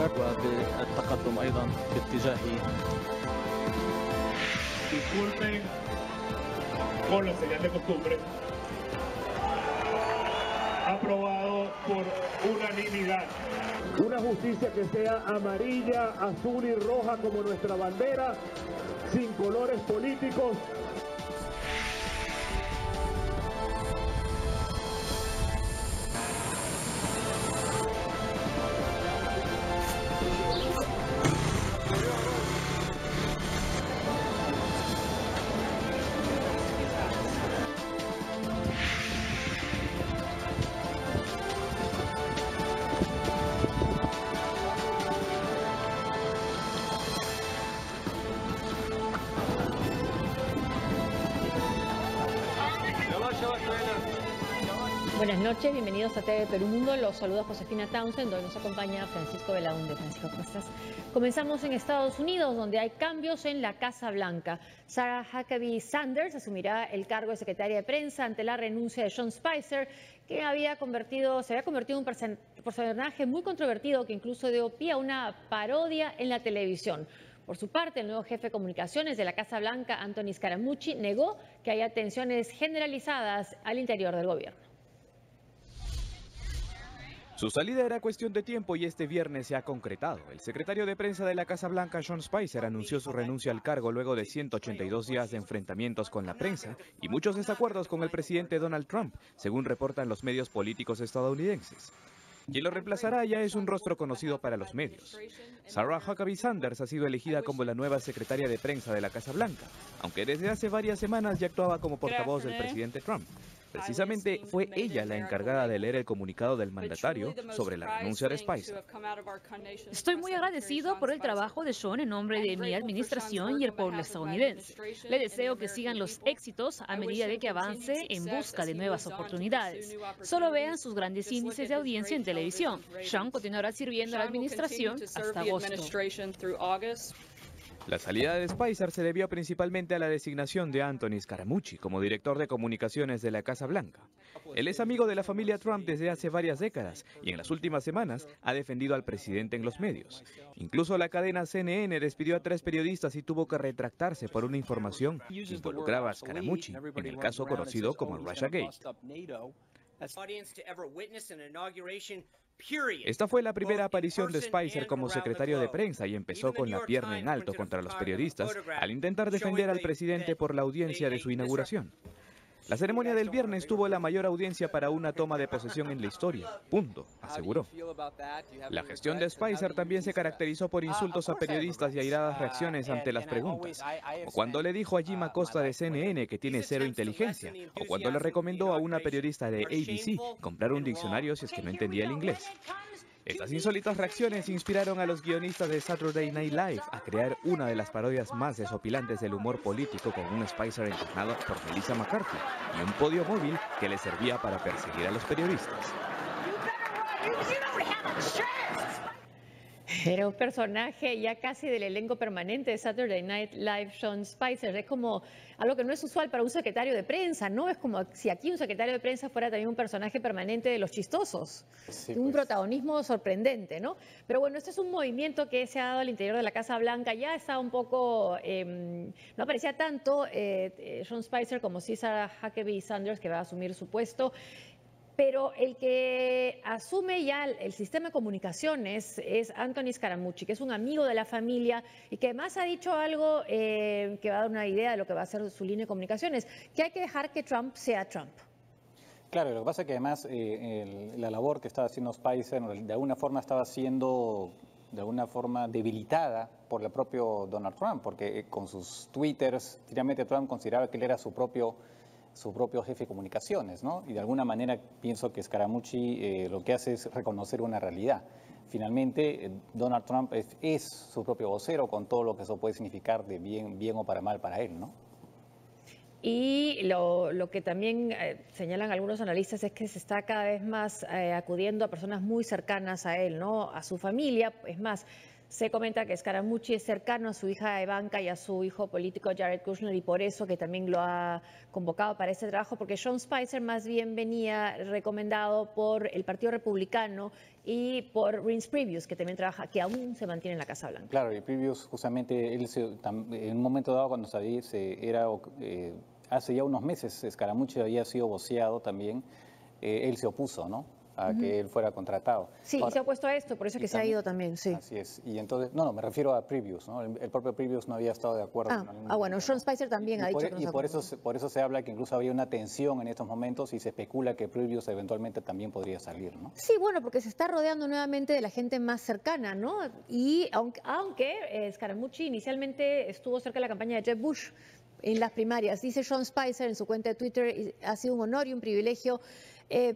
وبالتقدم أيضا باتجاه. Disculpen por la señal de costumbre. Aprobado por unanimidad. Una justicia que sea amarilla, azul y roja como nuestra bandera, sin colores políticos. Buenas noches, bienvenidos a TV Perú Mundo. Los saluda Josefina Townsend, hoy nos acompaña Francisco Belaúnde. Francisco, ¿cómo estás? Comenzamos en Estados Unidos, donde hay cambios en la Casa Blanca. Sarah Huckabee Sanders asumirá el cargo de secretaria de prensa ante la renuncia de Sean Spicer, que se había convertido en un personaje muy controvertido que incluso dio pie a una parodia en la televisión. Por su parte, el nuevo jefe de comunicaciones de la Casa Blanca, Anthony Scaramucci, negó que haya tensiones generalizadas al interior del gobierno. Su salida era cuestión de tiempo y este viernes se ha concretado. El secretario de prensa de la Casa Blanca, Sean Spicer, anunció su renuncia al cargo luego de 182 días de enfrentamientos con la prensa y muchos desacuerdos con el presidente Donald Trump, según reportan los medios políticos estadounidenses. Quien lo reemplazará ya es un rostro conocido para los medios. Sarah Huckabee Sanders ha sido elegida como la nueva secretaria de prensa de la Casa Blanca, aunque desde hace varias semanas ya actuaba como portavoz del presidente Trump. Precisamente fue ella la encargada de leer el comunicado del mandatario sobre la renuncia de Spicer. Estoy muy agradecido por el trabajo de Sean en nombre de mi administración y el pueblo estadounidense. Le deseo que sigan los éxitos a medida de que avance en busca de nuevas oportunidades. Solo vean sus grandes índices de audiencia en televisión. Sean continuará sirviendo a la administración hasta agosto. La salida de Spicer se debió principalmente a la designación de Anthony Scaramucci como director de comunicaciones de la Casa Blanca. Él es amigo de la familia Trump desde hace varias décadas y en las últimas semanas ha defendido al presidente en los medios. Incluso la cadena CNN despidió a 3 periodistas y tuvo que retractarse por una información que involucraba a Scaramucci en el caso conocido como Russiagate. Esta fue la primera aparición de Spicer como secretario de prensa y empezó con la pierna en alto contra los periodistas al intentar defender al presidente por la audiencia de su inauguración. La ceremonia del viernes tuvo la mayor audiencia para una toma de posesión en la historia, punto, aseguró. La gestión de Spicer también se caracterizó por insultos a periodistas y airadas reacciones ante las preguntas, o cuando le dijo a Jim Acosta de CNN que tiene cero inteligencia, o cuando le recomendó a una periodista de ABC comprar un diccionario si es que no entendía el inglés. Estas insólitas reacciones inspiraron a los guionistas de Saturday Night Live a crear una de las parodias más desopilantes del humor político con un Spicer encarnado por Melissa McCarthy y un podio móvil que le servía para perseguir a los periodistas. Era un personaje ya casi del elenco permanente de Saturday Night Live, Sean Spicer. Es como algo que no es usual para un secretario de prensa, ¿no? Es como si aquí un secretario de prensa fuera también un personaje permanente de los chistosos. Sí, un protagonismo sorprendente, ¿no? Pero bueno, este es un movimiento que se ha dado al interior de la Casa Blanca. Ya está un poco, no aparecía tanto Sean Spicer como sí Sarah Huckabee Sanders, que va a asumir su puesto. Pero el que asume ya el sistema de comunicaciones es Anthony Scaramucci, que es un amigo de la familia y que además ha dicho algo que va a dar una idea de lo que va a ser su línea de comunicaciones, que hay que dejar que Trump sea Trump. Claro, lo que pasa es que además la labor que estaba haciendo Spicer de alguna forma estaba siendo debilitada por el propio Donald Trump, porque con sus twitters, finalmente Trump consideraba que él era su propio jefe de comunicaciones, ¿no? Y de alguna manera pienso que Scaramucci lo que hace es reconocer una realidad. Finalmente, Donald Trump es su propio vocero con todo lo que eso puede significar de bien o para mal para él, ¿no? Y lo que también señalan algunos analistas es que se está cada vez más acudiendo a personas muy cercanas a él, ¿no? A su familia. Es más, Se comenta que Scaramucci es cercano a su hija Ivanka y a su hijo político Jared Kushner, y por eso que también lo ha convocado para este trabajo, porque Sean Spicer más bien venía recomendado por el Partido Republicano y por Reince Priebus, que también trabaja, que aún se mantiene en la Casa Blanca. Claro, y Priebus justamente, en un momento dado cuando hace ya unos meses, Scaramucci había sido voceado también, él se opuso, ¿no?, a que él fuera contratado. Sí, Ahora, y se ha opuesto a esto, por eso es que se ha ido también, sí. Así es. Y entonces, no, me refiero a Priebus, ¿no? El propio Priebus no había estado de acuerdo. Bueno, Sean Spicer también ha dicho que no. Y por eso se habla que incluso habría una tensión en estos momentos y se especula que Priebus eventualmente también podría salir, ¿no? Sí, bueno, porque se está rodeando nuevamente de la gente más cercana, ¿no? Y aunque Scaramucci inicialmente estuvo cerca de la campaña de Jeb Bush en las primarias, dice Sean Spicer en su cuenta de Twitter, ha sido un honor y un privilegio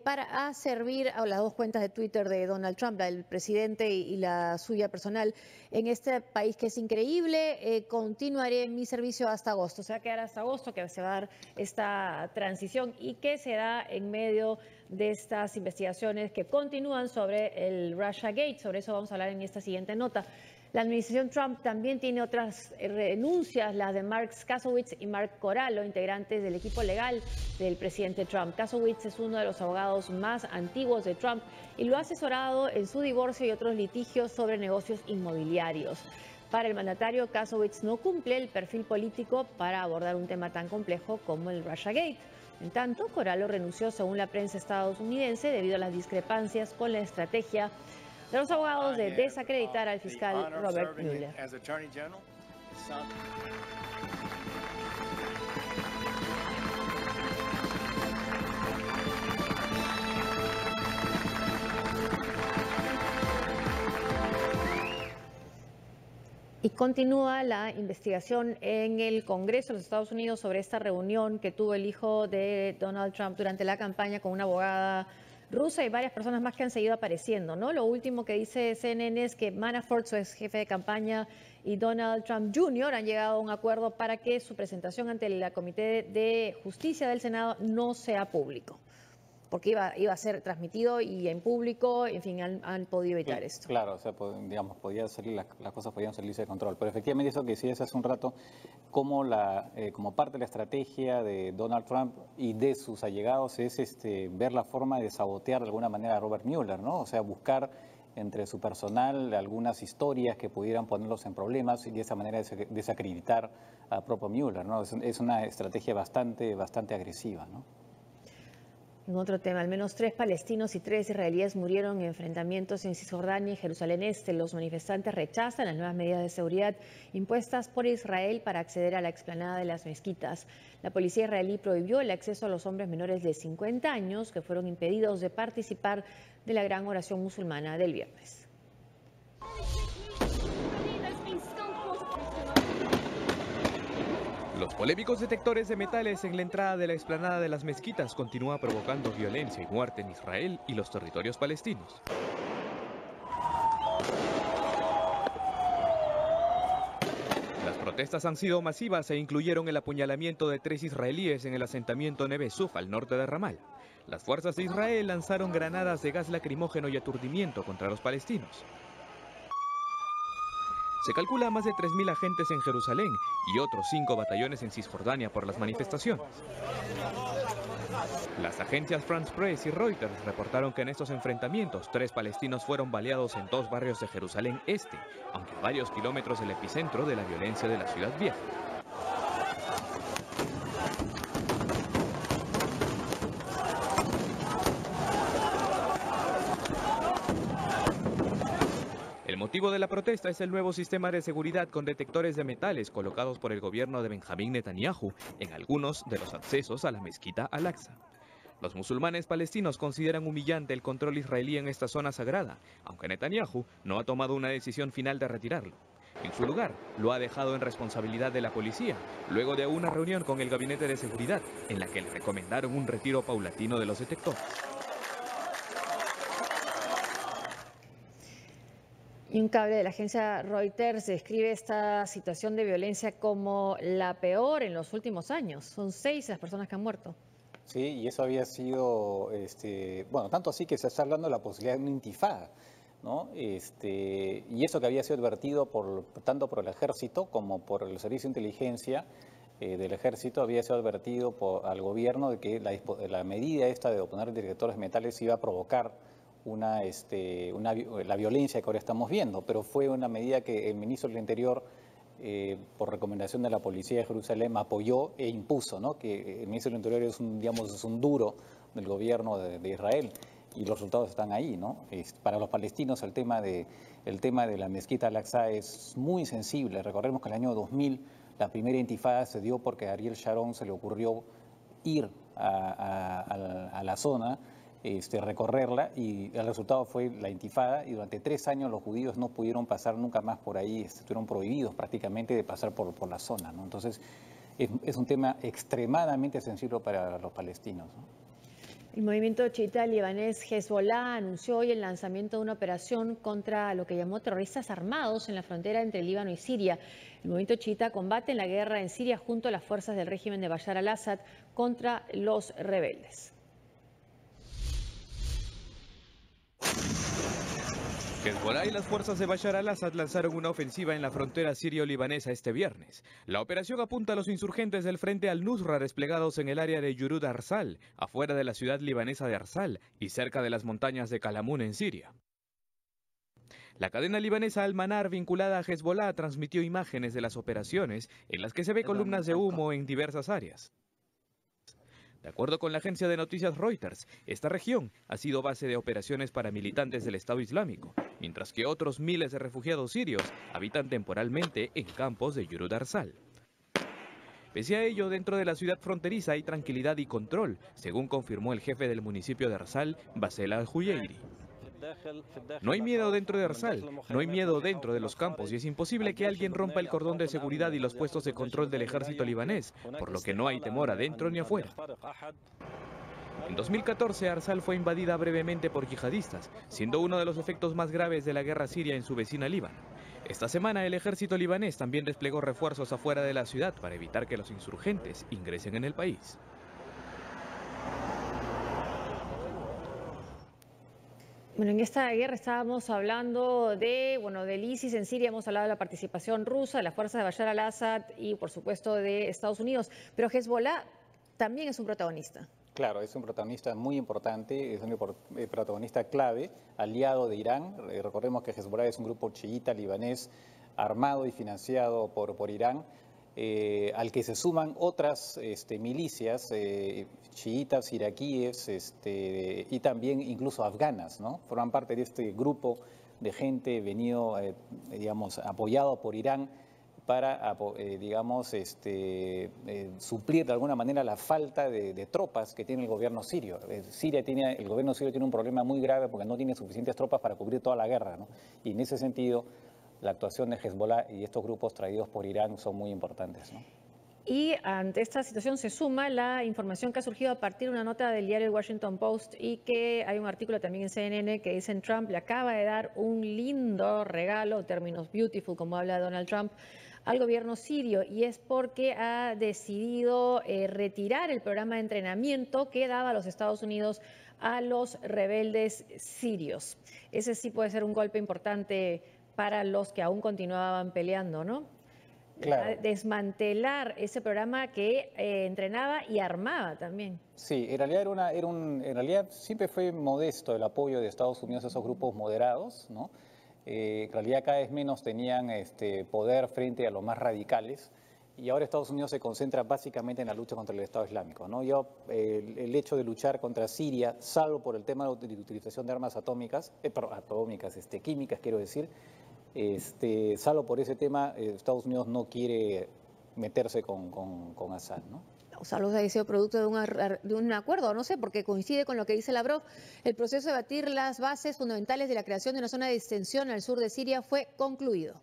para servir a las dos cuentas de Twitter de Donald Trump, la del presidente y la suya personal, en este país que es increíble. Continuaré mi servicio hasta agosto, se va a quedar hasta agosto, que se va a dar esta transición y que se da en medio de estas investigaciones que continúan sobre el Russiagate. Sobre eso vamos a hablar en esta siguiente nota. La administración Trump también tiene otras renuncias, las de Mark Kasowitz y Mark Corallo, integrantes del equipo legal del presidente Trump. Kasowitz es uno de los abogados más antiguos de Trump y lo ha asesorado en su divorcio y otros litigios sobre negocios inmobiliarios. Para el mandatario, Kasowitz no cumple el perfil político para abordar un tema tan complejo como el Russiagate. En tanto, Corallo renunció, según la prensa estadounidense, debido a las discrepancias con la estrategia de los abogados de desacreditar al fiscal Robert Mueller. Y continúa la investigación en el Congreso de los Estados Unidos sobre esta reunión que tuvo el hijo de Donald Trump durante la campaña con una abogada rusa y varias personas más que han seguido apareciendo, ¿no? Lo último que dice CNN es que Manafort, su ex jefe de campaña, y Donald Trump Jr. han llegado a un acuerdo para que su presentación ante el Comité de Justicia del Senado no sea público, porque iba a ser transmitido y en público, en fin, han podido evitar esto. Claro, o sea, digamos, las cosas podían salirse de control. Pero efectivamente eso que decías hace un rato, como parte de la estrategia de Donald Trump y de sus allegados es ver la forma de sabotear de alguna manera a Robert Mueller, ¿no? O sea, buscar entre su personal algunas historias que pudieran ponerlos en problemas y de esa manera desacreditar a propio Mueller, ¿no? Es una estrategia bastante agresiva, ¿no? En otro tema, al menos 3 palestinos y 3 israelíes murieron en enfrentamientos en Cisjordania y Jerusalén Este. Los manifestantes rechazan las nuevas medidas de seguridad impuestas por Israel para acceder a la explanada de las mezquitas. La policía israelí prohibió el acceso a los hombres menores de 50 años que fueron impedidos de participar de la gran oración musulmana del viernes. Los polémicos detectores de metales en la entrada de la explanada de las mezquitas continúan provocando violencia y muerte en Israel y los territorios palestinos. Las protestas han sido masivas e incluyeron el apuñalamiento de 3 israelíes en el asentamiento Neve Suf al norte de Ramal. Las fuerzas de Israel lanzaron granadas de gas lacrimógeno y aturdimiento contra los palestinos. Se calcula más de 3.000 agentes en Jerusalén y otros 5 batallones en Cisjordania por las manifestaciones. Las agencias France Press y Reuters reportaron que en estos enfrentamientos 3 palestinos fueron baleados en 2 barrios de Jerusalén Este, aunque a varios kilómetros del epicentro de la violencia de la ciudad vieja. El motivo de la protesta es el nuevo sistema de seguridad con detectores de metales colocados por el gobierno de Benjamín Netanyahu en algunos de los accesos a la mezquita Al-Aqsa. Los musulmanes palestinos consideran humillante el control israelí en esta zona sagrada, aunque Netanyahu no ha tomado una decisión final de retirarlo. En su lugar, lo ha dejado en responsabilidad de la policía, luego de una reunión con el gabinete de seguridad, en la que le recomendaron un retiro paulatino de los detectores. Y un cable de la agencia Reuters describe esta situación de violencia como la peor en los últimos años. Son 6 las personas que han muerto. Sí, y eso había sido, bueno, tanto así que se está hablando de la posibilidad de una intifada. ¿no? Y eso que había sido advertido tanto por el ejército como por el servicio de inteligencia del ejército, había sido advertido al gobierno de que la medida esta de poner detectores metales iba a provocar la violencia que ahora estamos viendo, pero fue una medida que el ministro del Interior, por recomendación de la policía de Jerusalén, apoyó e impuso, ¿no? Que el ministro del Interior es un duro del gobierno de Israel, y los resultados están ahí, ¿no? Para los palestinos el tema de la mezquita Al-Aqsa es muy sensible. Recordemos que en el año 2000 la primera intifada se dio porque a Ariel Sharon se le ocurrió ir a la zona, recorrerla, y el resultado fue la intifada, y durante 3 años los judíos no pudieron pasar nunca más por ahí, estuvieron prohibidos prácticamente de pasar por la zona, ¿no? Entonces es un tema extremadamente sensible para los palestinos, ¿no? El movimiento chiita libanés Hezbollah anunció hoy el lanzamiento de una operación contra lo que llamó terroristas armados en la frontera entre Líbano y Siria. El movimiento chiita combate en la guerra en Siria junto a las fuerzas del régimen de Bashar al-Assad contra los rebeldes. Hezbollah y las fuerzas de Bashar al-Assad lanzaron una ofensiva en la frontera sirio-libanesa este viernes. La operación apunta a los insurgentes del Frente al-Nusra desplegados en el área de Yurud Arsal, afuera de la ciudad libanesa de Arsal y cerca de las montañas de Kalamun en Siria. La cadena libanesa Al-Manar, vinculada a Hezbollah, transmitió imágenes de las operaciones en las que se ve columnas de humo en diversas áreas. De acuerdo con la agencia de noticias Reuters, esta región ha sido base de operaciones para militantes del Estado Islámico, mientras que otros miles de refugiados sirios habitan temporalmente en campos de Yurud Arsal. Pese a ello, dentro de la ciudad fronteriza hay tranquilidad y control, según confirmó el jefe del municipio de Arsal, Basel al-Huyeiri. No hay miedo dentro de Arsal, no hay miedo dentro de los campos, y es imposible que alguien rompa el cordón de seguridad y los puestos de control del ejército libanés, por lo que no hay temor adentro ni afuera. En 2014, Arsal fue invadida brevemente por yihadistas, siendo uno de los efectos más graves de la guerra siria en su vecina Líbano. Esta semana, el ejército libanés también desplegó refuerzos afuera de la ciudad para evitar que los insurgentes ingresen en el país. Bueno, en esta guerra estábamos hablando del ISIS en Siria, hemos hablado de la participación rusa, de las fuerzas de Bashar al-Assad y, por supuesto, de Estados Unidos. Pero Hezbollah también es un protagonista. Claro, es un protagonista muy importante, es un protagonista clave, aliado de Irán. Recordemos que Hezbollah es un grupo chiita libanés armado y financiado por Irán, al que se suman otras milicias chiitas, iraquíes y también incluso afganas, ¿no? Forman parte de este grupo de gente venido, apoyado por Irán para, suplir de alguna manera la falta de tropas que tiene el gobierno sirio. El gobierno sirio tiene un problema muy grave porque no tiene suficientes tropas para cubrir toda la guerra, ¿no? Y en ese sentido, la actuación de Hezbollah y estos grupos traídos por Irán son muy importantes, ¿no? Y ante esta situación se suma la información que ha surgido a partir de una nota del diario Washington Post, y que hay un artículo también en CNN que dicen Trump le acaba de dar un lindo regalo, términos beautiful como habla Donald Trump, al gobierno sirio, y es porque ha decidido retirar el programa de entrenamiento que daba a los Estados Unidos a los rebeldes sirios. Ese sí puede ser un golpe importante para los que aún continuaban peleando, ¿no? Claro. Desmantelar ese programa que entrenaba y armaba también. Sí, en realidad en realidad siempre fue modesto el apoyo de Estados Unidos a esos grupos moderados, ¿no? En realidad cada vez menos tenían poder frente a los más radicales, y ahora Estados Unidos se concentra básicamente en la lucha contra el Estado Islámico, ¿no? El hecho de luchar contra Siria, salvo por el tema de la utilización de armas químicas, quiero decir, salvo por ese tema, Estados Unidos no quiere meterse con Assad, ¿no? O sea, los ha sido producto de un acuerdo, no sé, porque coincide con lo que dice Lavrov. El proceso de batir las bases fundamentales de la creación de una zona de distensión al sur de Siria fue concluido.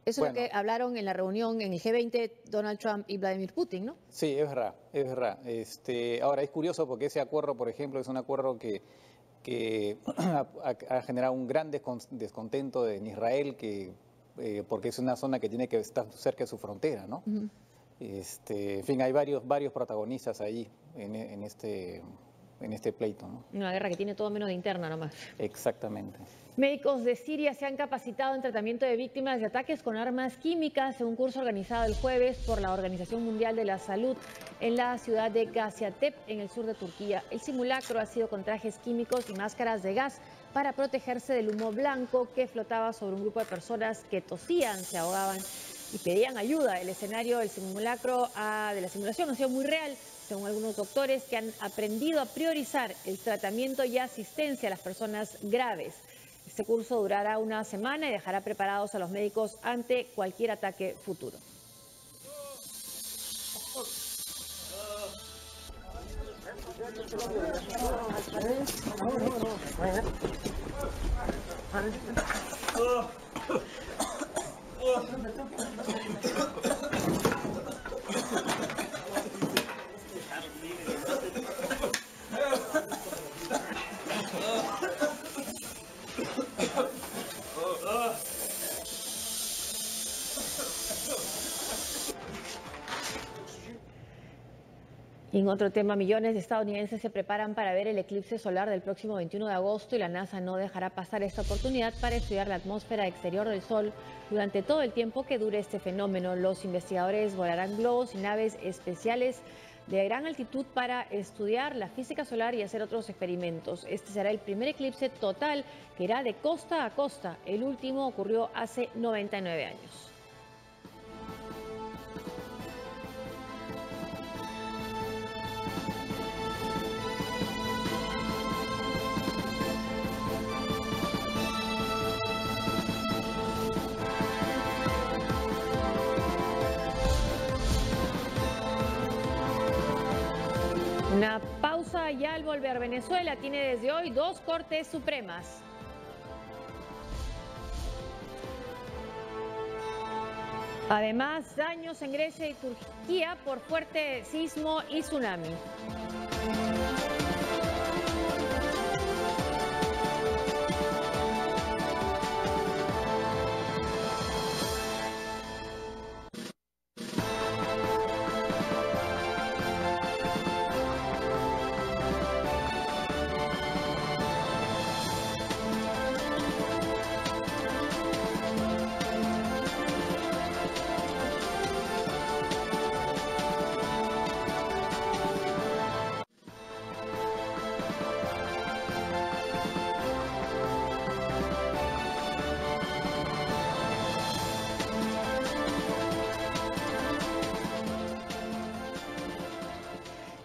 Eso es lo que hablaron en la reunión en el G20 Donald Trump y Vladimir Putin, ¿no? Sí, es verdad, es verdad. Ahora, es curioso porque ese acuerdo, por ejemplo, es un acuerdo que ha generado un gran descontento en Israel, porque es una zona que tiene que estar cerca de su frontera, ¿no? En fin, hay varios protagonistas ahí en pleito, ¿no? Una guerra que tiene todo menos de interna nomás. Exactamente. Médicos de Siria se han capacitado en tratamiento de víctimas de ataques con armas químicas en un curso organizado el jueves por la Organización Mundial de la Salud en la ciudad de Gaziantep, en el sur de Turquía. El simulacro ha sido con trajes químicos y máscaras de gas para protegerse del humo blanco que flotaba sobre un grupo de personas que tosían, se ahogaban y pedían ayuda. El escenario del simulacro de la simulación ha sido muy real, según algunos doctores que han aprendido a priorizar el tratamiento y asistencia a las personas graves. Este curso durará una semana y dejará preparados a los médicos ante cualquier ataque futuro. Y en otro tema, millones de estadounidenses se preparan para ver el eclipse solar del próximo 21 de agosto y la NASA no dejará pasar esta oportunidad para estudiar la atmósfera exterior del Sol durante todo el tiempo que dure este fenómeno. Los investigadores volarán globos y naves especiales de gran altitud para estudiar la física solar y hacer otros experimentos. Este será el primer eclipse total que irá de costa a costa. El último ocurrió hace 99 años. Una pausa y al volver. Venezuela tiene desde hoy 2 Cortes Supremas. Además, daños en Grecia y Turquía por fuerte sismo y tsunami.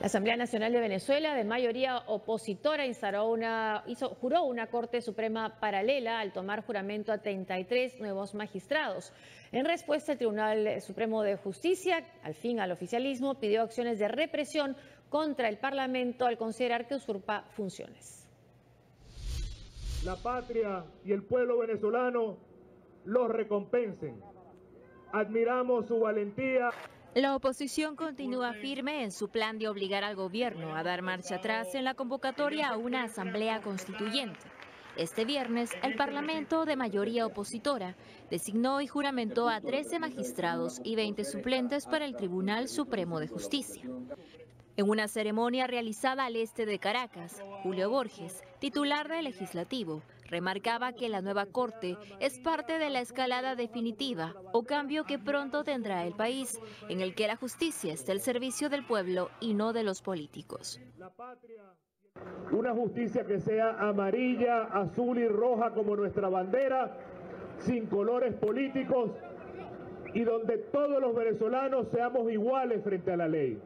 La Asamblea Nacional de Venezuela, de mayoría opositora, juró una Corte Suprema paralela al tomar juramento a 33 nuevos magistrados. En respuesta, el Tribunal Supremo de Justicia, al fin al oficialismo, pidió acciones de represión contra el Parlamento al considerar que usurpa funciones. La patria y el pueblo venezolano los recompensen. Admiramos su valentía. La oposición continúa firme en su plan de obligar al gobierno a dar marcha atrás en la convocatoria a una asamblea constituyente. Este viernes, el Parlamento, de mayoría opositora, designó y juramentó a 13 magistrados y 20 suplentes para el Tribunal Supremo de Justicia. En una ceremonia realizada al este de Caracas, Julio Borges, titular del Legislativo, remarcaba que la nueva Corte es parte de la escalada definitiva o cambio que pronto tendrá el país, en el que la justicia está al servicio del pueblo y no de los políticos. Una justicia que sea amarilla, azul y roja como nuestra bandera, sin colores políticos y donde todos los venezolanos seamos iguales frente a la ley.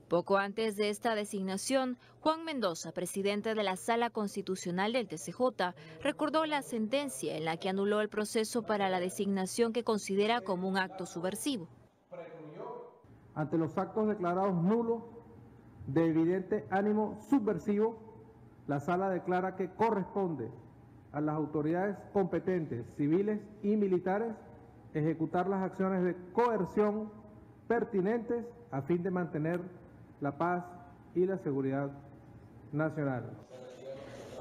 Poco antes de esta designación, Juan Mendoza, presidente de la Sala Constitucional del TCJ, recordó la sentencia en la que anuló el proceso para la designación que considera como un acto subversivo. Ante los actos declarados nulos de evidente ánimo subversivo, la Sala declara que corresponde a las autoridades competentes, civiles y militares, ejecutar las acciones de coerción pertinentes a fin de mantener la paz y la seguridad nacional.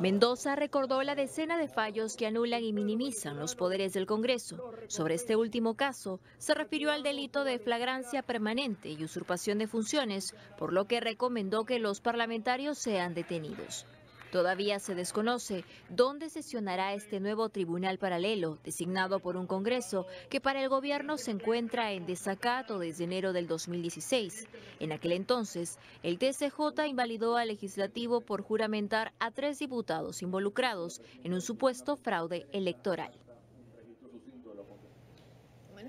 Mendoza recordó la decena de fallos que anulan y minimizan los poderes del Congreso. Sobre este último caso, se refirió al delito de flagrancia permanente y usurpación de funciones, por lo que recomendó que los parlamentarios sean detenidos. Todavía se desconoce dónde sesionará este nuevo tribunal paralelo, designado por un Congreso que para el gobierno se encuentra en desacato desde enero del 2016. En aquel entonces, el TCJ invalidó al legislativo por juramentar a 3 diputados involucrados en un supuesto fraude electoral.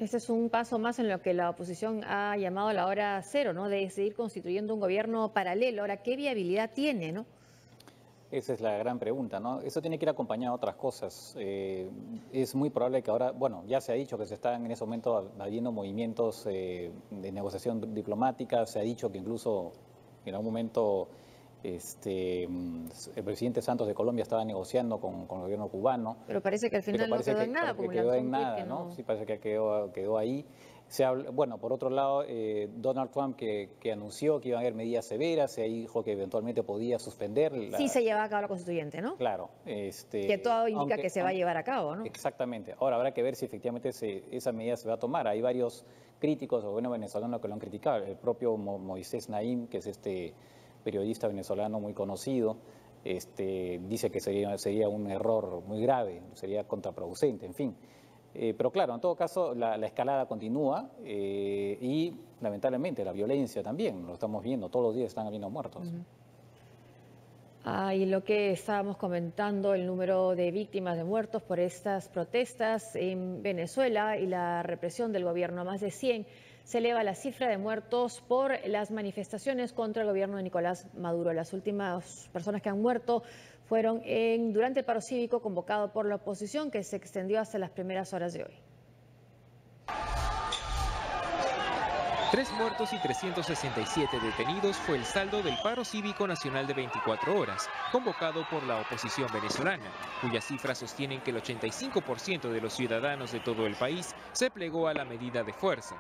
Este es un paso más en lo que la oposición ha llamado a la hora cero, ¿no? De seguir constituyendo un gobierno paralelo. Ahora, ¿qué viabilidad tiene, no? Esa es la gran pregunta, ¿no? Eso tiene que ir acompañado de otras cosas. Es muy probable que ahora, bueno, ya se ha dicho que se están en ese momento habiendo movimientos de negociación diplomática, se ha dicho que incluso en algún momento el presidente Santos de Colombia estaba negociando con el gobierno cubano. Pero parece que al final no quedó en nada. Porque quedó en nada, ¿no? Sí, parece que quedó ahí. Bueno, por otro lado, Donald Trump que anunció que iban a haber medidas severas, se dijo que eventualmente podía suspender. Sí se lleva a cabo la constituyente, ¿no? Claro. Que todo indica que se va a llevar a cabo, ¿no? Exactamente. Ahora habrá que ver si efectivamente esa medida se va a tomar. Hay varios críticos del gobierno venezolano que lo han criticado. El propio Moisés Naim, que es periodista venezolano muy conocido, dice que sería un error muy grave, sería contraproducente, en fin. Pero claro, en todo caso, la escalada continúa y lamentablemente la violencia también, lo estamos viendo, todos los días están habiendo muertos. Y lo que estábamos comentando, el número de víctimas de muertos por estas protestas en Venezuela y la represión del gobierno a más de 100, se eleva la cifra de muertos por las manifestaciones contra el gobierno de Nicolás Maduro. Las últimas personas que han muerto fueron durante el paro cívico convocado por la oposición, que se extendió hasta las primeras horas de hoy. 3 muertos y 367 detenidos fue el saldo del paro cívico nacional de 24 horas, convocado por la oposición venezolana, cuyas cifras sostienen que el 85% de los ciudadanos de todo el país se plegó a la medida de fuerza.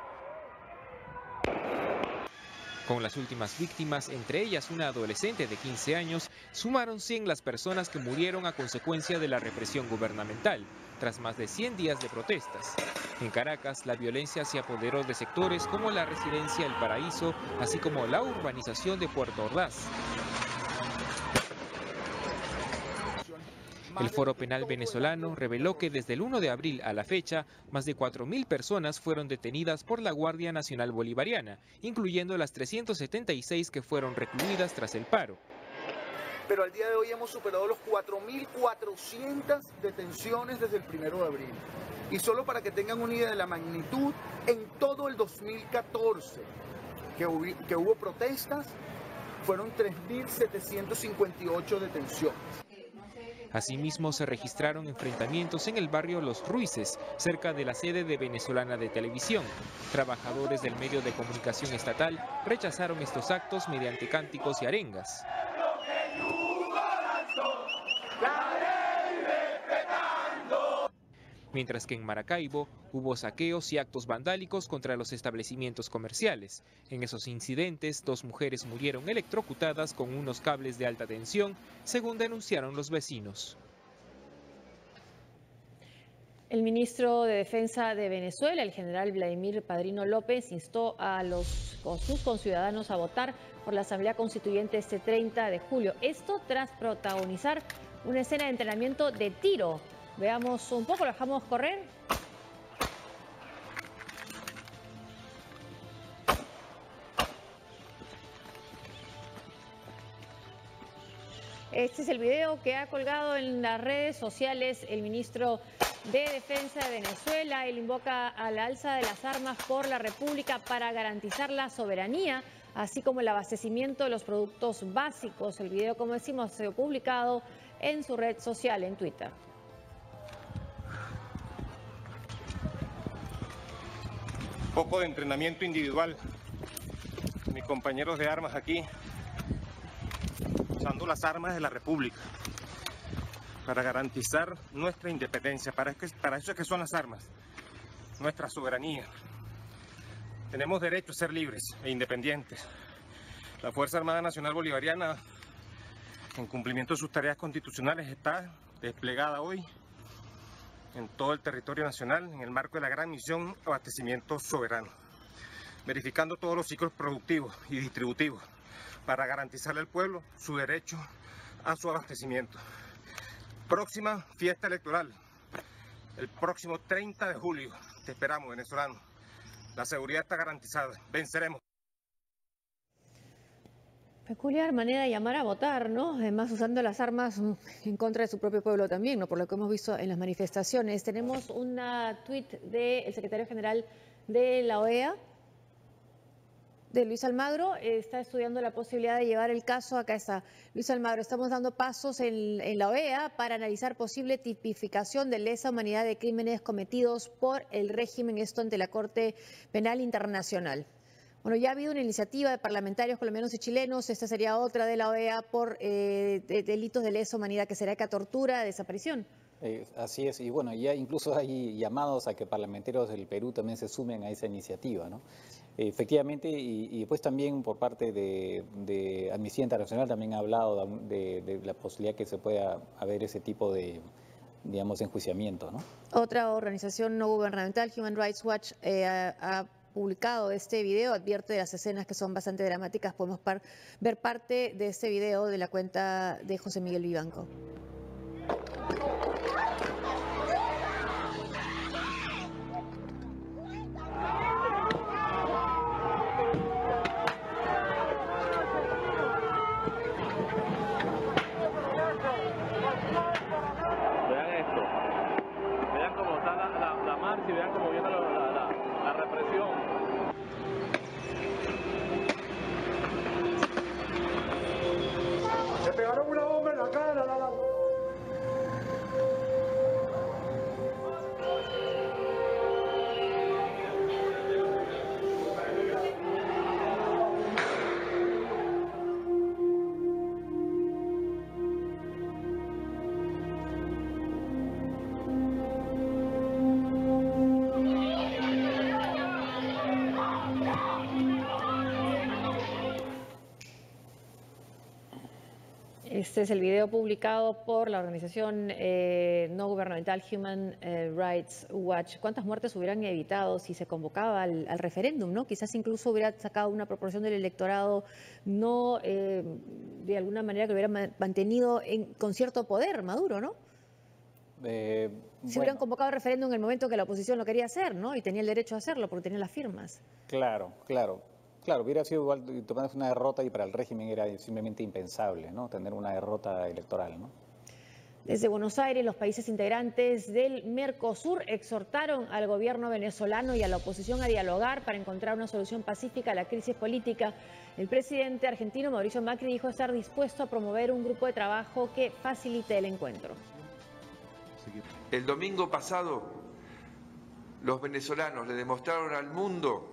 Con las últimas víctimas, entre ellas una adolescente de 15 años, sumaron 100 las personas que murieron a consecuencia de la represión gubernamental, tras más de 100 días de protestas. En Caracas, la violencia se apoderó de sectores como la residencia El Paraíso, así como la urbanización de Puerto Ordaz. El Foro Penal venezolano reveló que desde el 1 de abril a la fecha, más de 4.000 personas fueron detenidas por la Guardia Nacional Bolivariana, incluyendo las 376 que fueron recluidas tras el paro. Pero al día de hoy hemos superado los 4.400 detenciones desde el 1 de abril. Y solo para que tengan una idea de la magnitud, en todo el 2014 que hubo protestas, fueron 3.758 detenciones. Asimismo, se registraron enfrentamientos en el barrio Los Ruices, cerca de la sede de Venezolana de Televisión. Trabajadores del medio de comunicación estatal rechazaron estos actos mediante cánticos y arengas. Mientras que en Maracaibo hubo saqueos y actos vandálicos contra los establecimientos comerciales. En esos incidentes, 2 mujeres murieron electrocutadas con unos cables de alta tensión, según denunciaron los vecinos. El ministro de Defensa de Venezuela, el general Vladimir Padrino López, instó a sus conciudadanos a votar por la Asamblea Constituyente este 30 de julio. Esto tras protagonizar una escena de entrenamiento de tiro. Veamos un poco, lo dejamos correr. Este es el video que ha colgado en las redes sociales el ministro de Defensa de Venezuela. Él invoca al alza de las armas por la República para garantizar la soberanía, así como el abastecimiento de los productos básicos. El video, como decimos, se ha publicado en su red social, en Twitter. Poco de entrenamiento individual. Mis compañeros de armas aquí, usando las armas de la República para garantizar nuestra independencia. Para eso es que son las armas, nuestra soberanía. Tenemos derecho a ser libres e independientes. La Fuerza Armada Nacional Bolivariana en cumplimiento de sus tareas constitucionales, está desplegada hoy en todo el territorio nacional en el marco de la gran misión Abastecimiento Soberano, verificando todos los ciclos productivos y distributivos para garantizarle al pueblo su derecho a su abastecimiento. Próxima fiesta electoral, el próximo 30 de julio, te esperamos, venezolanos. La seguridad está garantizada, venceremos. Peculiar manera de llamar a votar, ¿no? Además usando las armas en contra de su propio pueblo también, ¿no? Por lo que hemos visto en las manifestaciones. Tenemos una tuit del secretario general de la OEA, de Luis Almagro. Está estudiando la posibilidad de llevar el caso. Acá está Luis Almagro. Estamos dando pasos en la OEA para analizar posible tipificación de lesa humanidad de crímenes cometidos por el régimen, esto ante la Corte Penal Internacional. Bueno, ya ha habido una iniciativa de parlamentarios colombianos y chilenos, esta sería otra de la OEA por delitos de lesa humanidad, que será tortura, desaparición. Así es, y bueno, ya incluso hay llamados a que parlamentarios del Perú también se sumen a esa iniciativa, ¿no? Efectivamente, y pues también por parte de Amnistía Internacional también ha hablado de la posibilidad que se pueda haber ese tipo de, digamos, enjuiciamiento, ¿no? Otra organización no gubernamental, Human Rights Watch, ha publicado este video, advierte de las escenas que son bastante dramáticas. Podemos ver parte de este video de la cuenta de José Miguel Vivanco. Vean esto, vean cómo está la marcha y vean cómo viene la represión. Le pegaron una bomba en la cara, Este es el video publicado por la organización no gubernamental Human Rights Watch. ¿Cuántas muertes hubieran evitado si se convocaba al referéndum, ¿no? Quizás incluso hubiera sacado una proporción del electorado no de alguna manera que hubiera mantenido con cierto poder Maduro, ¿no? Si hubieran convocado el referéndum en el momento que la oposición lo quería hacer, ¿no? Y tenía el derecho a hacerlo porque tenía las firmas. Claro, hubiera sido igual tomarse una derrota y para el régimen era simplemente impensable, ¿no? Tener una derrota electoral, ¿no? Desde Buenos Aires, los países integrantes del Mercosur exhortaron al gobierno venezolano y a la oposición a dialogar para encontrar una solución pacífica a la crisis política. El presidente argentino Mauricio Macri dijo estar dispuesto a promover un grupo de trabajo que facilite el encuentro. El domingo pasado, los venezolanos le demostraron al mundo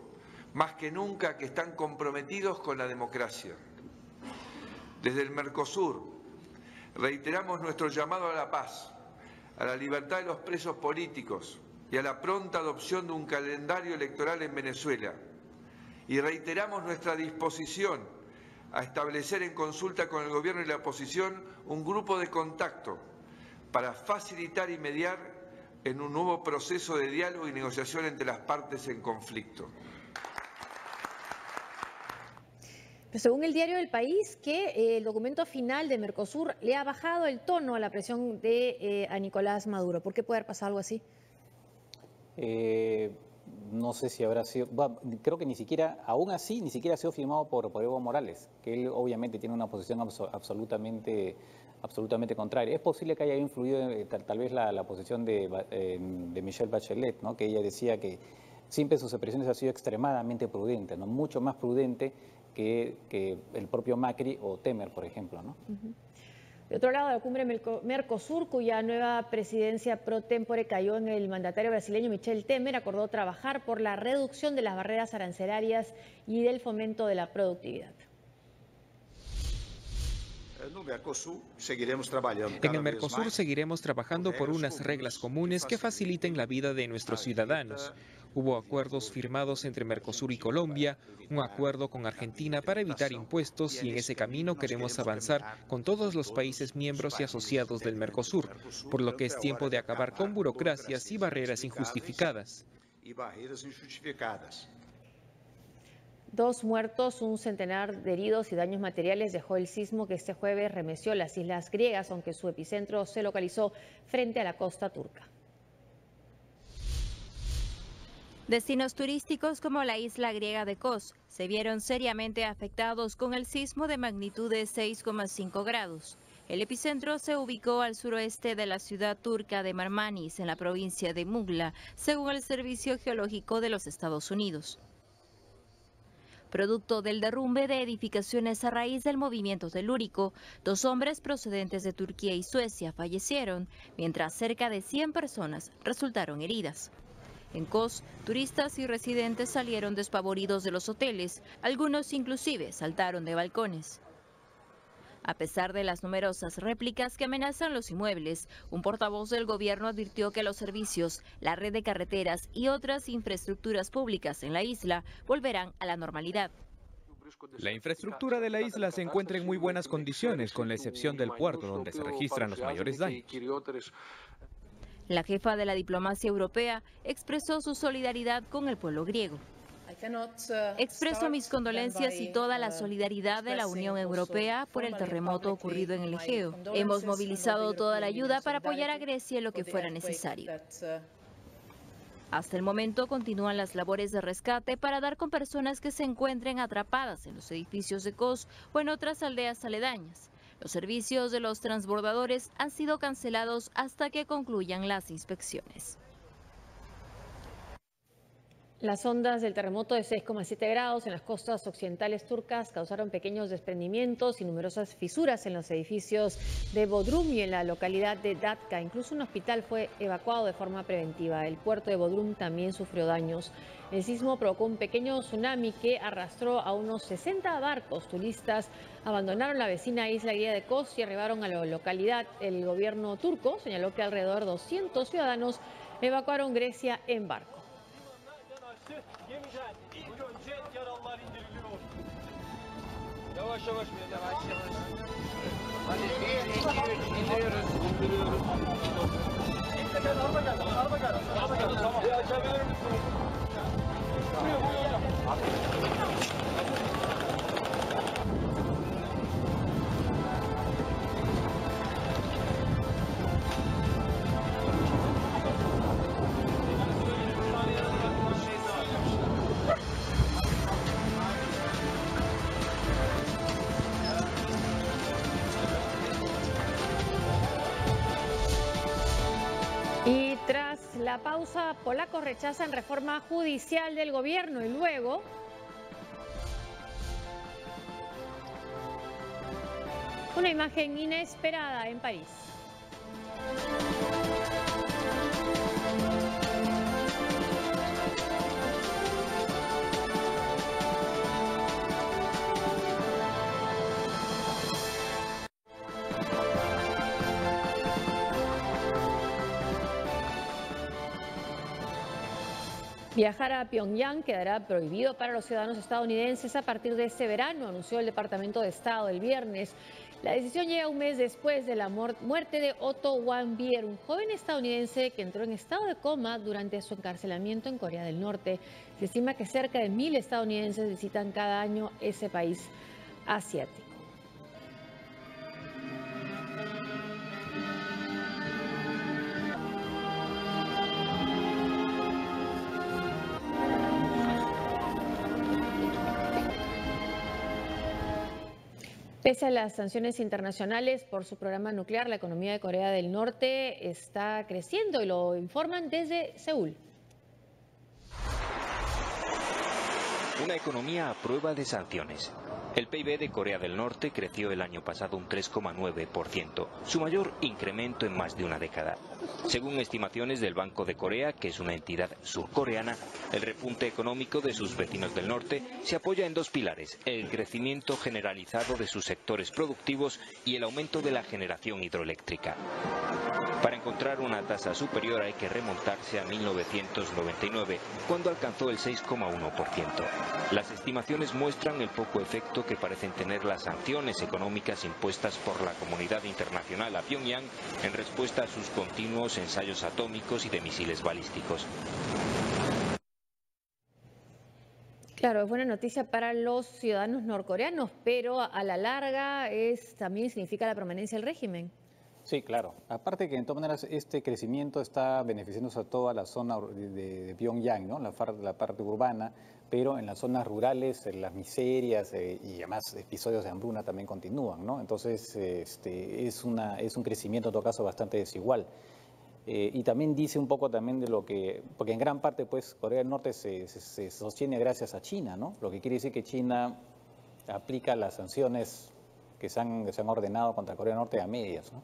más que nunca que están comprometidos con la democracia. Desde el Mercosur reiteramos nuestro llamado a la paz, a la libertad de los presos políticos y a la pronta adopción de un calendario electoral en Venezuela. Y reiteramos nuestra disposición a establecer en consulta con el gobierno y la oposición un grupo de contacto para facilitar y mediar en un nuevo proceso de diálogo y negociación entre las partes en conflicto. Pero según el diario El País, que el documento final de Mercosur le ha bajado el tono a la presión a Nicolás Maduro. ¿Por qué puede haber pasado algo así? No sé si habrá sido, creo que ni siquiera, aún así, ni siquiera ha sido firmado por Evo Morales, que él obviamente tiene una posición absolutamente contraria. Es posible que haya influido tal vez la posición de Michelle Bachelet, ¿no? Que ella decía que siempre sus expresiones han sido extremadamente prudentes, ¿no? Mucho más prudente que el propio Macri o Temer, por ejemplo, ¿no? De otro lado, la cumbre Mercosur, cuya nueva presidencia pro tempore cayó en el mandatario brasileño Michel Temer, acordó trabajar por la reducción de las barreras arancelarias y del fomento de la productividad. En el Mercosur seguiremos trabajando por unas reglas comunes que faciliten la vida de nuestros ciudadanos. Hubo acuerdos firmados entre Mercosur y Colombia, un acuerdo con Argentina para evitar impuestos y en ese camino queremos avanzar con todos los países miembros y asociados del Mercosur, por lo que es tiempo de acabar con burocracias y barreras injustificadas. 2 muertos, un centenar de heridos y daños materiales dejó el sismo que este jueves remeció las islas griegas, aunque su epicentro se localizó frente a la costa turca. Destinos turísticos como la isla griega de Kos se vieron seriamente afectados con el sismo de magnitud de 6,5 grados. El epicentro se ubicó al suroeste de la ciudad turca de Marmanis, en la provincia de Mugla, según el Servicio Geológico de los Estados Unidos. Producto del derrumbe de edificaciones a raíz del movimiento telúrico, 2 hombres procedentes de Turquía y Suecia fallecieron, mientras cerca de 100 personas resultaron heridas. En Kos, turistas y residentes salieron despavoridos de los hoteles, algunos inclusive saltaron de balcones. A pesar de las numerosas réplicas que amenazan los inmuebles, un portavoz del gobierno advirtió que los servicios, la red de carreteras y otras infraestructuras públicas en la isla volverán a la normalidad. La infraestructura de la isla se encuentra en muy buenas condiciones, con la excepción del puerto, donde se registran los mayores daños. La jefa de la diplomacia europea expresó su solidaridad con el pueblo griego. Expreso mis condolencias y toda la solidaridad de la Unión Europea por el terremoto ocurrido en el Egeo. Hemos movilizado toda la ayuda para apoyar a Grecia en lo que fuera necesario. Hasta el momento continúan las labores de rescate para dar con personas que se encuentren atrapadas en los edificios de Kos o en otras aldeas aledañas. Los servicios de los transbordadores han sido cancelados hasta que concluyan las inspecciones. Las ondas del terremoto de 6,7 grados en las costas occidentales turcas causaron pequeños desprendimientos y numerosas fisuras en los edificios de Bodrum y en la localidad de Datka. Incluso un hospital fue evacuado de forma preventiva. El puerto de Bodrum también sufrió daños. El sismo provocó un pequeño tsunami que arrastró a unos 60 barcos. Turistas abandonaron la vecina isla griega de Kos y arribaron a la localidad. El gobierno turco señaló que alrededor de 200 ciudadanos evacuaron Grecia en barco. Y tras la pausa, polacos rechazan reforma judicial del gobierno y luego una imagen inesperada en París. Viajar a Pyongyang quedará prohibido para los ciudadanos estadounidenses a partir de este verano, anunció el Departamento de Estado el viernes. La decisión llega un mes después de la muerte de Otto Warmbier, un joven estadounidense que entró en estado de coma durante su encarcelamiento en Corea del Norte. Se estima que cerca de 1000 estadounidenses visitan cada año ese país asiático. Pese a las sanciones internacionales por su programa nuclear, la economía de Corea del Norte está creciendo y lo informan desde Seúl. Una economía a prueba de sanciones. El PIB de Corea del Norte creció el año pasado un 3,9%, su mayor incremento en más de una década. Según estimaciones del Banco de Corea, que es una entidad surcoreana, el repunte económico de sus vecinos del norte se apoya en dos pilares: el crecimiento generalizado de sus sectores productivos y el aumento de la generación hidroeléctrica. Para encontrar una tasa superior hay que remontarse a 1999, cuando alcanzó el 6,1%. Las estimaciones muestran el poco efecto que parecen tener las sanciones económicas impuestas por la comunidad internacional a Pyongyang en respuesta a sus continuos ensayos atómicos y de misiles balísticos. Claro, es buena noticia para los ciudadanos norcoreanos, pero a la larga también significa la permanencia del régimen. Sí, claro. Aparte que, de todas maneras, este crecimiento está beneficiándose a toda la zona de Pyongyang, ¿no? La parte urbana, pero en las zonas rurales las miserias y además episodios de hambruna también continúan, ¿no? Entonces, es un crecimiento, en todo caso, bastante desigual. Y también dice un poco también de lo que, porque en gran parte, pues, Corea del Norte se sostiene gracias a China, ¿no? Lo que quiere decir que China aplica las sanciones que se han ordenado contra Corea del Norte a medias, ¿no?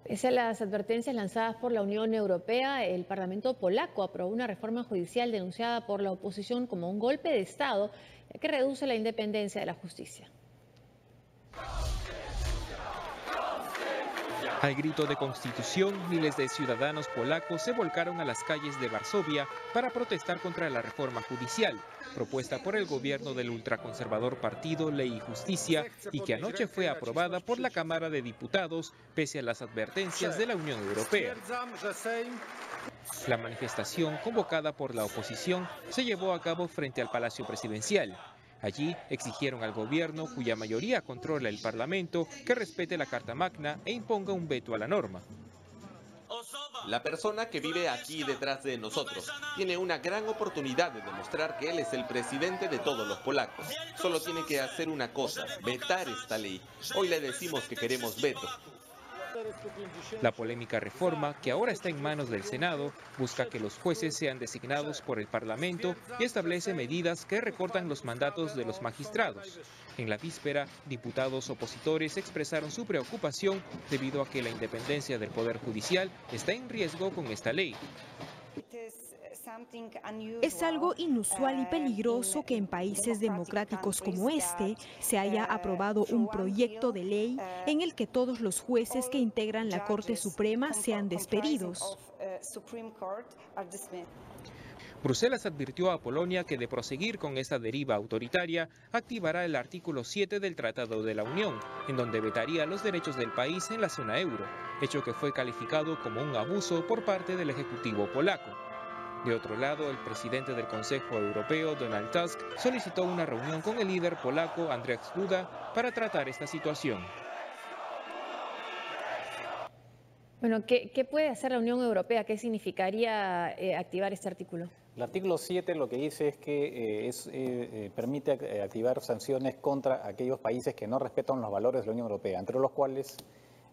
Pese a las advertencias lanzadas por la Unión Europea, el Parlamento polaco aprobó una reforma judicial denunciada por la oposición como un golpe de Estado que reduce la independencia de la justicia. Al grito de constitución, miles de ciudadanos polacos se volcaron a las calles de Varsovia para protestar contra la reforma judicial, propuesta por el gobierno del ultraconservador partido Ley y Justicia y que anoche fue aprobada por la Cámara de Diputados pese a las advertencias de la Unión Europea. La manifestación, convocada por la oposición, se llevó a cabo frente al Palacio Presidencial. Allí exigieron al gobierno, cuya mayoría controla el Parlamento, que respete la Carta Magna e imponga un veto a la norma. La persona que vive aquí detrás de nosotros tiene una gran oportunidad de demostrar que él es el presidente de todos los polacos. Solo tiene que hacer una cosa: vetar esta ley. Hoy le decimos que queremos veto. La polémica reforma, que ahora está en manos del Senado, busca que los jueces sean designados por el Parlamento y establece medidas que recortan los mandatos de los magistrados. En la víspera, diputados opositores expresaron su preocupación debido a que la independencia del Poder Judicial está en riesgo con esta ley. Es algo inusual y peligroso que en países democráticos como este se haya aprobado un proyecto de ley en el que todos los jueces que integran la Corte Suprema sean despedidos. Bruselas advirtió a Polonia que de proseguir con esta deriva autoritaria, activará el artículo 7 del Tratado de la Unión, en donde vetaría los derechos del país en la zona euro, hecho que fue calificado como un abuso por parte del Ejecutivo polaco. De otro lado, el presidente del Consejo Europeo, Donald Tusk, solicitó una reunión con el líder polaco, Andrzej Duda, para tratar esta situación. Bueno, ¿qué puede hacer la Unión Europea? ¿Qué significaría activar este artículo? El artículo 7 lo que dice es que permite activar sanciones contra aquellos países que no respetan los valores de la Unión Europea, entre los cuales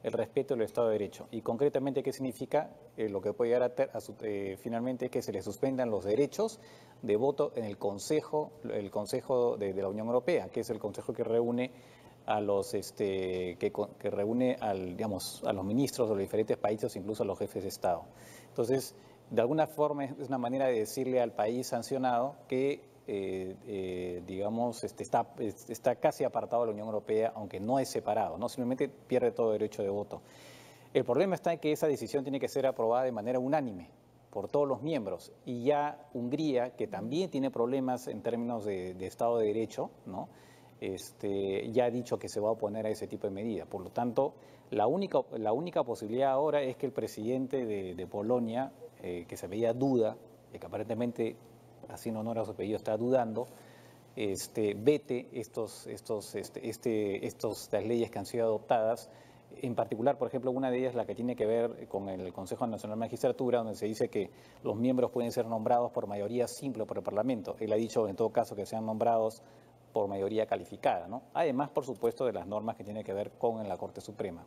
el respeto del Estado de Derecho. Y concretamente, ¿qué significa? Lo que puede llegar finalmente es que se le suspendan los derechos de voto en el Consejo de la Unión Europea, que es el Consejo que reúne a los que reúne a los ministros de los diferentes países, incluso a los jefes de Estado. Entonces, de alguna forma es una manera de decirle al país sancionado que está casi apartado de la Unión Europea, aunque no es separado, ¿no? Simplemente pierde todo derecho de voto. El problema está en que esa decisión tiene que ser aprobada de manera unánime por todos los miembros, y ya Hungría, que también tiene problemas en términos de Estado de Derecho, ¿no? Ya ha dicho que se va a oponer a ese tipo de medidas. Por lo tanto, la única posibilidad ahora es que el presidente de Polonia, que se veía duda, que aparentemente, haciendo honor a su apellido, está dudando, vete estas leyes que han sido adoptadas. En particular, por ejemplo, una de ellas, la que tiene que ver con el Consejo Nacional de Magistratura, donde se dice que los miembros pueden ser nombrados por mayoría simple por el Parlamento. Él ha dicho, en todo caso, que sean nombrados por mayoría calificada, ¿no? Además, por supuesto, de las normas que tienen que ver con la Corte Suprema.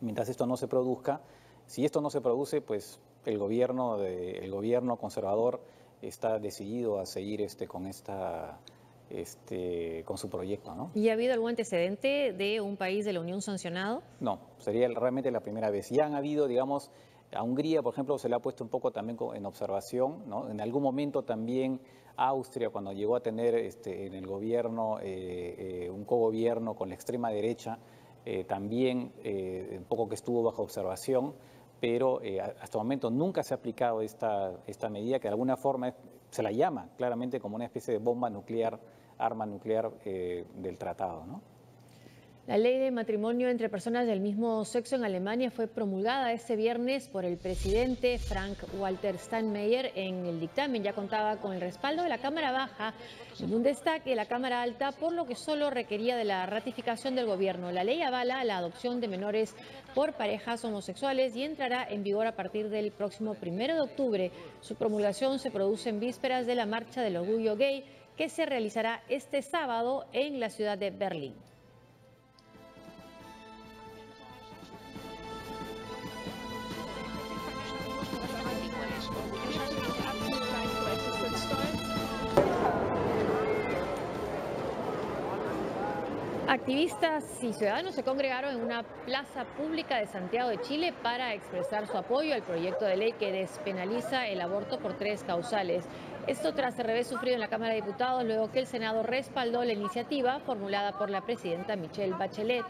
Mientras esto no se produzca, si esto no se produce, pues el gobierno conservador está decidido a seguir con esta con su proyecto, ¿no? ¿Y ha habido algún antecedente de un país de la Unión sancionado? No, sería realmente la primera vez. Ya han habido, digamos, a Hungría, por ejemplo, se le ha puesto un poco también en observación, ¿no? En algún momento también Austria, cuando llegó a tener en el gobierno un cogobierno con la extrema derecha, también un poco que estuvo bajo observación, pero hasta el momento nunca se ha aplicado esta medida que de alguna forma se la llama claramente como una especie de bomba nuclear, arma nuclear del tratado, ¿no? La ley de matrimonio entre personas del mismo sexo en Alemania fue promulgada este viernes por el presidente Frank-Walter Steinmeier. En el dictamen ya contaba con el respaldo de la Cámara Baja, el Bundestag y la Cámara Alta, por lo que solo requería de la ratificación del gobierno. La ley avala la adopción de menores por parejas homosexuales y entrará en vigor a partir del próximo 1 de octubre. Su promulgación se produce en vísperas de la Marcha del Orgullo Gay, que se realizará este sábado en la ciudad de Berlín. Activistas y ciudadanos se congregaron en una plaza pública de Santiago de Chile para expresar su apoyo al proyecto de ley que despenaliza el aborto por 3 causales. Esto tras el revés sufrido en la Cámara de Diputados luego que el Senado respaldó la iniciativa formulada por la presidenta Michelle Bachelet.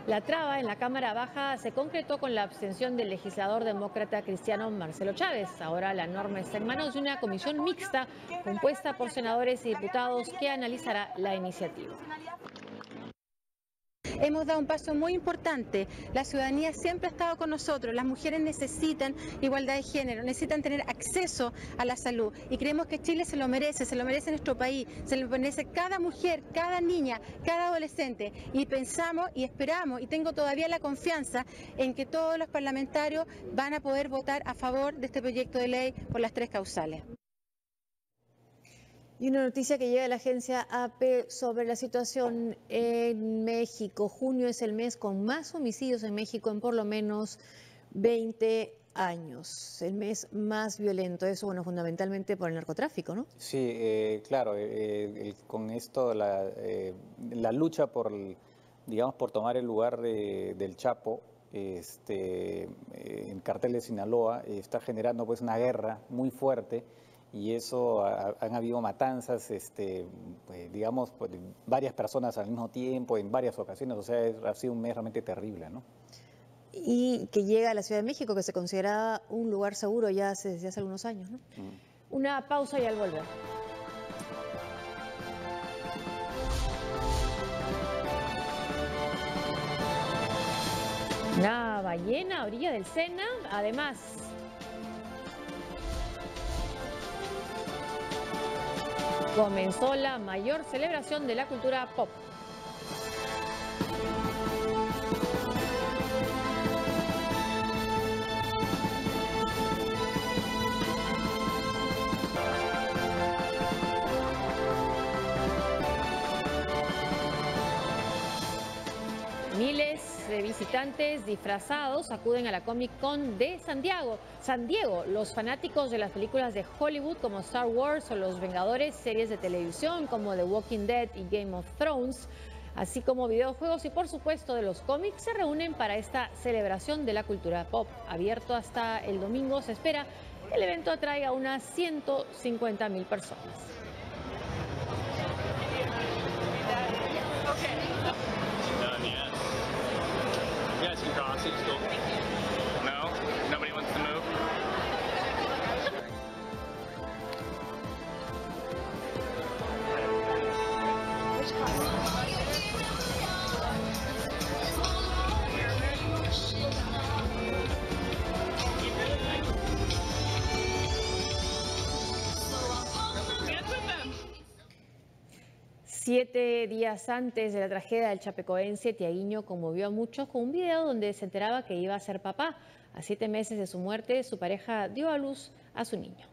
La traba en la Cámara Baja se concretó con la abstención del legislador demócrata cristiano Marcelo Chávez. Ahora la norma está en manos de una comisión mixta compuesta por senadores y diputados que analizará la iniciativa. Hemos dado un paso muy importante. La ciudadanía siempre ha estado con nosotros. Las mujeres necesitan igualdad de género, necesitan tener acceso a la salud. Y creemos que Chile se lo merece nuestro país, se lo merece cada mujer, cada niña, cada adolescente. Y pensamos y esperamos y tengo todavía la confianza en que todos los parlamentarios van a poder votar a favor de este proyecto de ley por las 3 causales. Y una noticia que llega de la agencia AP sobre la situación en México. Junio es el mes con más homicidios en México en por lo menos 20 años. El mes más violento, eso, bueno, fundamentalmente por el narcotráfico, ¿no? Sí, claro, con esto la lucha por, digamos, por tomar el lugar del Chapo, en cartel de Sinaloa, está generando pues una guerra muy fuerte. Y eso han habido matanzas, pues, digamos, pues, varias personas al mismo tiempo, en varias ocasiones, o sea, ha sido un mes realmente terrible, ¿no? Y que llega a la Ciudad de México, que se considera un lugar seguro ya desde hace algunos años, ¿no? Una pausa y al volver. Una ballena a orilla del Sena, además. Comenzó la mayor celebración de la cultura pop. Miles de visitantes disfrazados acuden a la Comic Con de San Diego. Los fanáticos de las películas de Hollywood como Star Wars o Los Vengadores, series de televisión como The Walking Dead y Game of Thrones, así como videojuegos y por supuesto de los cómics, se reúnen para esta celebración de la cultura pop. Abierto hasta el domingo, se espera que el evento atraiga a unas 150,000 personas. No? Nobody wants to move? Siete días antes de la tragedia del chapecoense, Tiaguinho conmovió a muchos con un video donde se enteraba que iba a ser papá. A 7 meses de su muerte, su pareja dio a luz a su niño.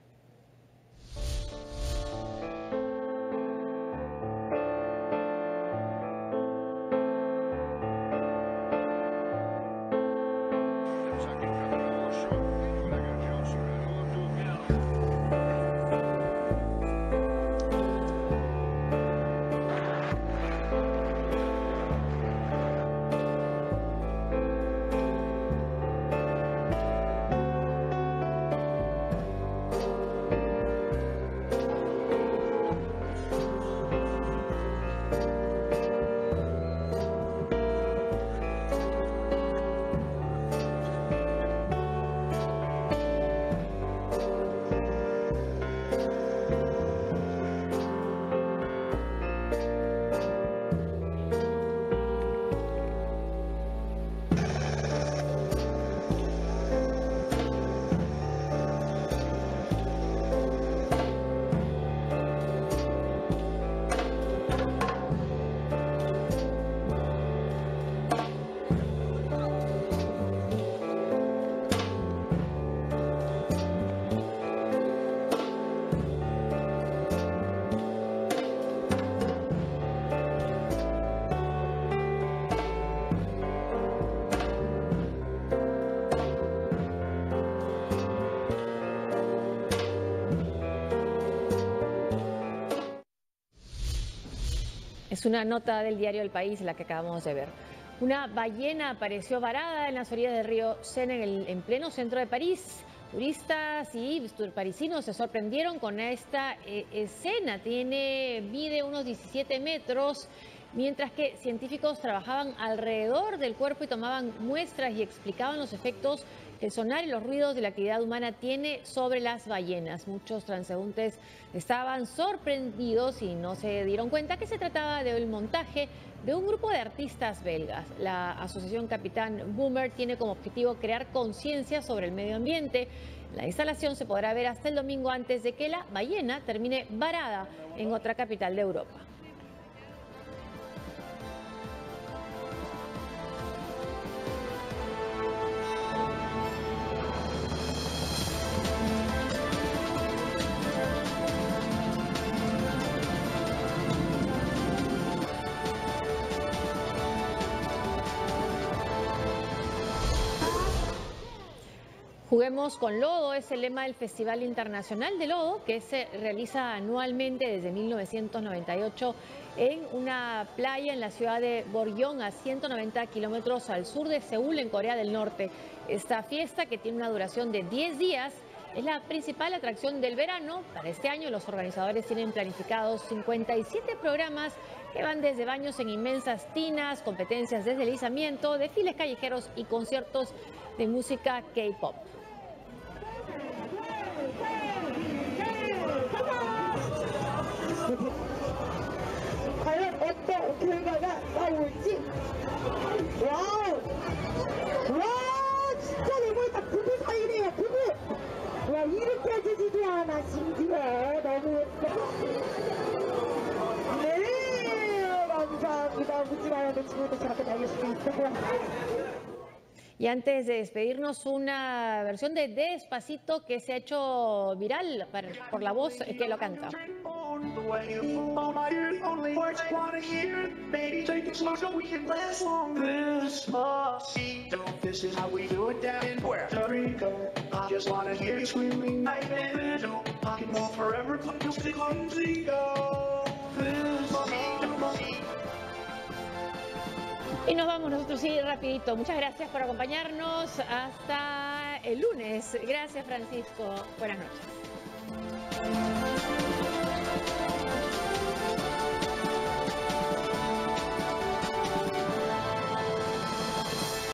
Es una nota del diario El País, la que acabamos de ver. Una ballena apareció varada en las orillas del río Sena en pleno centro de París. Turistas y parisinos se sorprendieron con esta escena. Mide unos 17 metros, mientras que científicos trabajaban alrededor del cuerpo y tomaban muestras y explicaban los efectos que el sonar y los ruidos de la actividad humana tiene sobre las ballenas. Muchos transeúntes estaban sorprendidos y no se dieron cuenta que se trataba del montaje de un grupo de artistas belgas. La asociación Capitán Boomer tiene como objetivo crear conciencia sobre el medio ambiente. La instalación se podrá ver hasta el domingo antes de que la ballena termine varada en otra capital de Europa. Juguemos con lodo es el lema del Festival Internacional de Lodo, que se realiza anualmente desde 1998 en una playa en la ciudad de Boryeong, a 190 kilómetros al sur de Seúl, en Corea del Norte. Esta fiesta, que tiene una duración de 10 días, es la principal atracción del verano. Para este año los organizadores tienen planificados 57 programas que van desde baños en inmensas tinas, competencias de deslizamiento, desfiles callejeros y conciertos de música K-pop. Y antes de despedirnos, una versión de Despacito que se ha hecho viral por la voz que lo canta. Y nos vamos nosotros, sí, rapidito. Muchas gracias por acompañarnos. Hasta el lunes. Gracias, Francisco. Buenas noches.